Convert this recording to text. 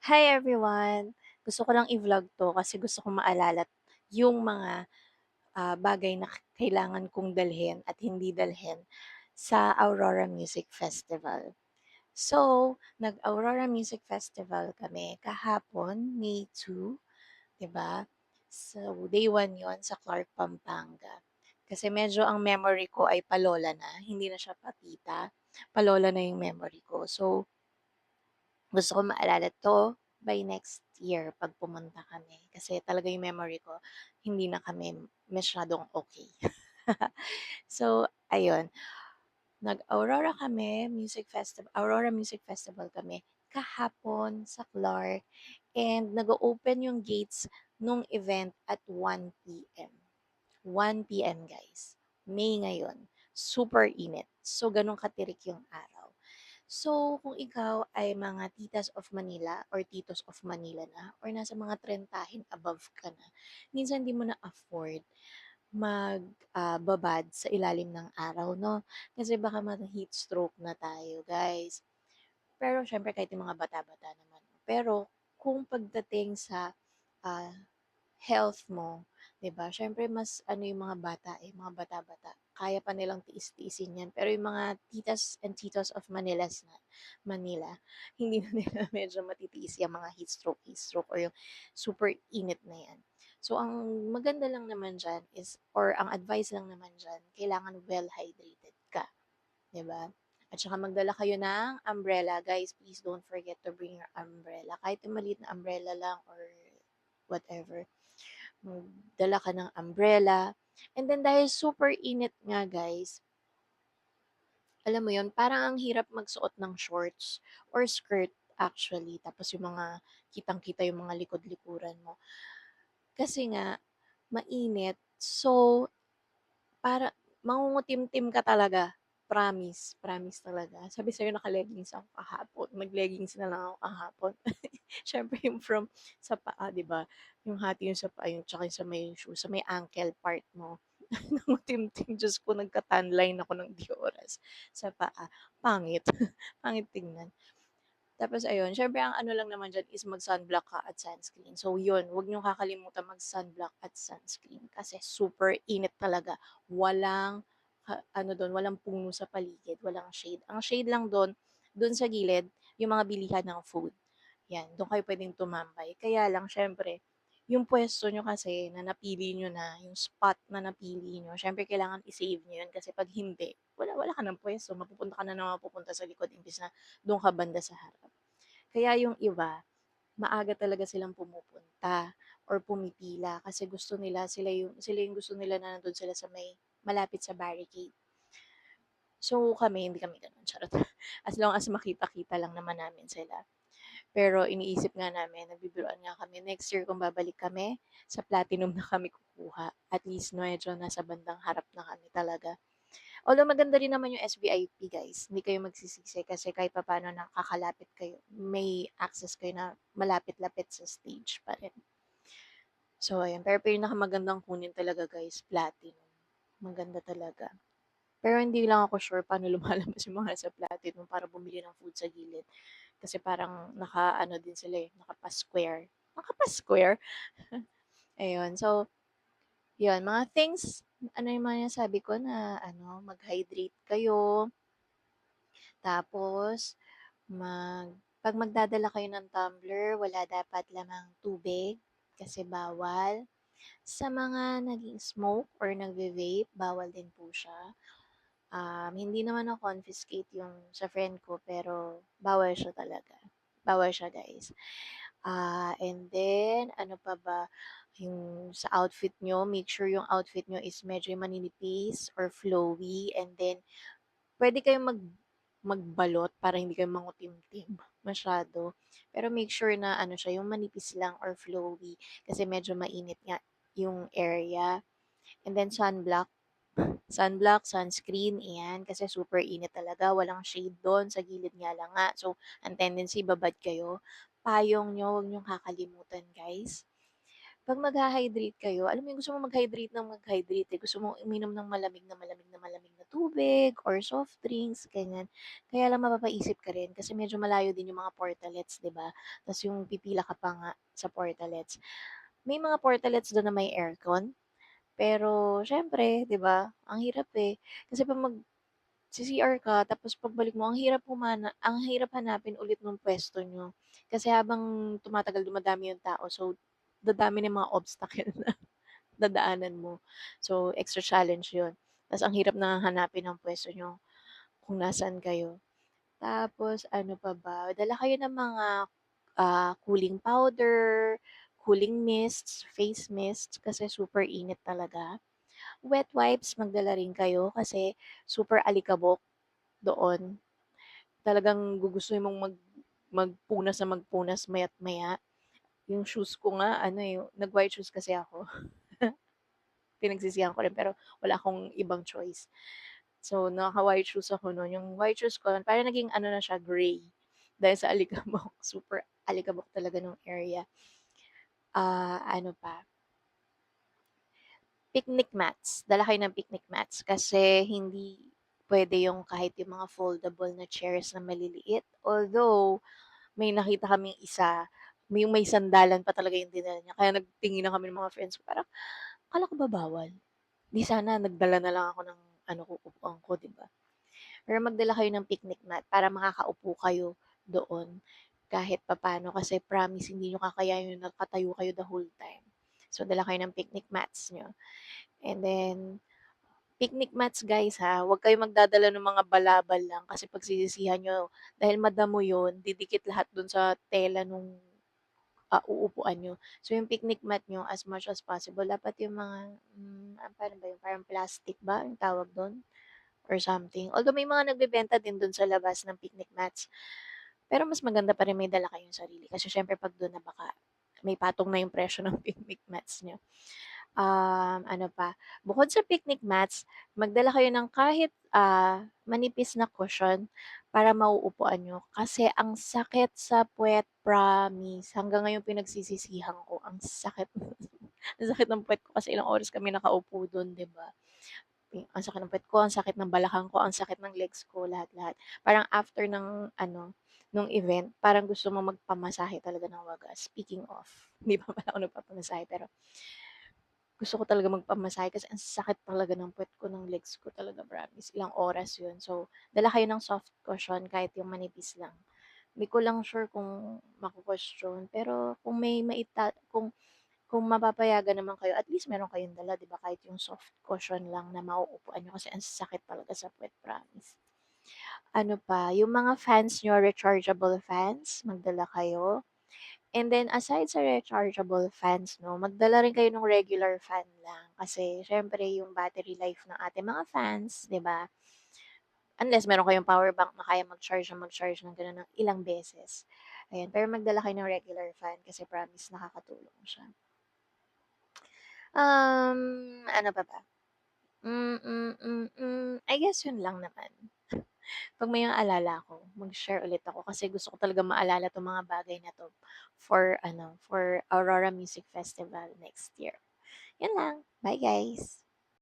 Hi everyone! Gusto ko lang i-vlog 'to kasi gusto kong maalala yung mga, bagay na kailangan kong dalhin at hindi dalhin sa Aurora Music Festival. So, nag-Aurora Music Festival kami kahapon, May 2, 'di ba? So, day 1 yon sa Clark, Pampanga. Kasi medyo ang memory ko ay palola na, hindi na siya patita, palola na yung memory ko. So, gusto ko maalala 'to by next year 'pag pumunta kami. Kasi talaga yung memory ko, hindi na kami masyadong okey. So, ayun, Aurora Music Festival kami kahapon sa Clark and nag-o-open yung gates nung event at 1 PM. 1 PM guys, May ngayon, super init. So, gano'n katirik yung araw. So, kung ikaw ay mga titas of Manila or titos of Manila na or nasa mga trentahin above ka na, minsan di mo na afford babad sa ilalim ng araw, no? Kasi baka ma-heat stroke na tayo, guys. Pero syempre kahit yung mga bata-bata naman. Pero kung pagdating sa ah, health mo, 'di ba? Siyempre mas ano yung mga bata, mga bata-bata, kaya pa nilang tiis-tiisin 'yan. Pero yung mga titas and titos of Manila, hindi na nila medyo matitiis yung mga heat stroke or yung super init na 'yan. So ang maganda lang naman diyan is or ang advice lang naman diyan, kailangan well hydrated ka, 'di ba? At saka magdala kayo ng umbrella, guys. Please don't forget to bring your umbrella. Kahit yung maliit na umbrella lang or whatever. Magdala ka ng umbrella. And then dahil super init nga guys, alam mo yon parang ang hirap magsuot ng shorts or skirt actually. Tapos yung mga kitang-kita yung mga likod-likuran mo. Kasi nga, mainit. So, para mangungutimtim ka talaga. Promise, promise talaga. Sabi sa'yo naka-leggings ako kahapon. Mag-leggings na lang ako kahapon. Siyempre yung from sa paa, 'di ba? Yung hati yung sa paa, yung tsaka yung sa may shoe, sa may ankle part mo. Nangutimtim, Diyos ko, nagka-tan line ako ng 'di oras sa paa. Pangit, pangit tingnan. Tapos ayun, syempre ang ano lang naman diyan is mag-sunblock ka at sunscreen. So yun, huwag niyong kakalimutan mag-sunblock at sunscreen kasi super init talaga. Walang ano dun, walang puno sa paligid, walang shade. Ang shade lang dun sa gilid, yung mga bilihan ng food. Yan, dun kayo pwedeng tumambay. Kaya lang syempre, yung puwesto niyo kasi na napili niyo na, yung spot na napili niyo, syempre kailangan i-save niyo yun kasi 'pag hindi, wala ka ng puwesto, mapupunta ka na naman mapupunta sa likod imbes na dun ka banda sa harap. Kaya yung iba, maaga talaga silang pumupunta or pumipila kasi gusto nila sila yung gusto nila na nandun sila sa may malapit sa barricade. So kami, hindi kami gano'n, charot. As long as makita-kita lang naman namin sila. Pero iniisip nga namin, nagbibiruan nga kami, next year kung babalik kami, sa platinum na kami kukuha. At least medyo nasa bandang harap na kami talaga. Although maganda rin naman yung SVIP guys, hindi kayo magsisisi kasi kahit papaano nakakalapit kayo, may access kayo na malapit-lapit sa stage pa rin. So ayun, pero pinakamagandang kunin talaga guys, platinum. Maganda talaga. Pero hindi lang ako sure paano lumalabas yung mga sa platinum para bumili ng food sa gilid. Kasi parang naka-ano din sila eh, nakapa-square. Nakapa-square? Ayun, so, yun, mga things, ano yung mga sabi ko na, mag-hydrate kayo, tapos, 'pag magdadala kayo ng tumbler, wala dapat lamang tubig kasi bawal. Sa mga nag-i-smoke or nagve-vape, bawal din po siya. Hindi naman na-confiscate yung sa friend ko, pero bawal siya talaga. Bawal siya, guys. And then, ano pa ba? Yung sa outfit nyo, make sure yung outfit nyo is medyo maninipis or flowy. And then, pwede kayong magbalot para hindi kayo mangutimtim masyado. Pero make sure na ano siya, yung manipis lang or flowy kasi medyo mainit nga yung area. And then sunblock, sunscreen, iyan kasi super init talaga, walang shade doon, sa gilid nga lang nga. So, ang tendency babad kayo. Payong nyo, huwag nyo kakalimutan guys. 'pag magha-hydrate kayo, alam mo yung gusto mo mag-hydrate ng mag-hydrate, eh, gusto mo uminom ng malamig na malamig na malamig na tubig or soft drinks, ganyan. Kaya lang mapapaisip ka rin kasi medyo malayo din yung mga portlets, 'di ba? Tas yung pipila ka pa nga sa portlets. May mga portlets dun na may aircon, pero siyempre, 'di ba, ang hirap, eh. Kasi 'pag magsi-CR ka tapos pagbalik mo ang hirap hanapin ulit nung puwesto niyo. Kasi habang tumatagal dumadami yung tao, so dadami ng mga obstacle na dadaanan mo. So, extra challenge yun. Tas ang hirap na hanapin ng puwesto niyo kung nasaan kayo. Tapos ano pa ba, dala kayo ng mga, cooling powder, cooling mists, face mists kasi super init talaga. Wet wipes magdala rin kayo kasi super alikabok doon. Talagang gugustuhin mong magpunas na magpunas maya't maya. Yung shoes ko nga ano, eh, nag-white shoes kasi ako. Pinagsisihan ko rin pero wala akong ibang choice. So, naka-white shoes ako nun. Yung white shoes ko parang naging ano na siya, gray. Dahil sa alikabok. Super alikabok talaga nung area. Ano pa? Picnic mats. Dala kayo ng picnic mats kasi hindi pwede yung kahit yung mga foldable na chairs na maliliit. Although, may nakita kaming isa, may sandalan pa talaga yung dinala niya. Kaya nagtingin na kami ng mga friends ko, parang, akala ko ba bawal? Di sana nagdala na lang ako ng ano ko, upuan ko, di ba? Pero magdala kayo ng picnic mat para makakaupo kayo doon kahit papano kasi promise hindi nyo kakayanin yung nakatayo kayo the whole time. So, dala kayo ng picnic mats nyo. And then, picnic mats guys ha, huwag kayo magdadala ng mga balabal lang kasi pagsisisihan nyo, dahil madamo yun, didikit lahat dun sa tela nung uupuan nyo. So, yung picnic mat nyo, as much as possible, dapat yung mga, paano ba yun, parang plastic ba, yung tawag doon? Or something. Although may mga nagbebenta din dun sa labas ng picnic mats. Pero mas maganda pa rin may dala kayong sarili. Kasi syempre pag doon na baka may patong na yung presyo ng picnic mats nyo. Ano pa? Bukod sa picnic mats, magdala kayo ng kahit manipis na cushion para mauupuan nyo. Kasi ang sakit sa puwet, promise. Hanggang ngayon pinagsisisihan ko. Ang sakit. ang sakit ng puwet ko kasi ilang oras kami nakaupo doon, 'di ba? Ang sakit ng puwet ko, ang sakit ng balakang ko, ang sakit ng legs ko, lahat-lahat. Parang after ng ano, nung event, parang gusto mo magpamasahe talaga ng wagas. Speaking of, hindi pa pala ako nagpapamasahe, pero gusto ko talaga magpamasahe kasi ang sakit talaga ng puwet ko, ng legs ko talaga, promise. Ilang oras yun. So, dala kayo ng soft cushion kahit yung manipis lang. Hindi ko lang sure kung maku-question, pero kung may kung mapapayagan naman kayo, at least meron kayong dala, 'di ba? Kahit yung soft cushion lang na mauupuan niyo kasi ang sakit talaga sa puwet, promise. Ano pa, yung mga fans niyo, rechargeable fans, magdala kayo. And then aside sa rechargeable fans 'no, magdala rin kayo ng regular fan lang kasi siyempre yung battery life ng ating mga fans, 'di ba? Unless meron kayong power bank na kaya mag-charge ng gano'n ng ilang beses. Ayan, pero magdala kayo ng regular fan kasi promise nakakatulong siya. Ano pa ba? I guess yun lang naman. 'Pag may naalala ako, mag-share ulit ako kasi gusto ko talaga maalala 'tong mga bagay na 'to for Aurora Music Festival next year. Yun lang. Bye, guys.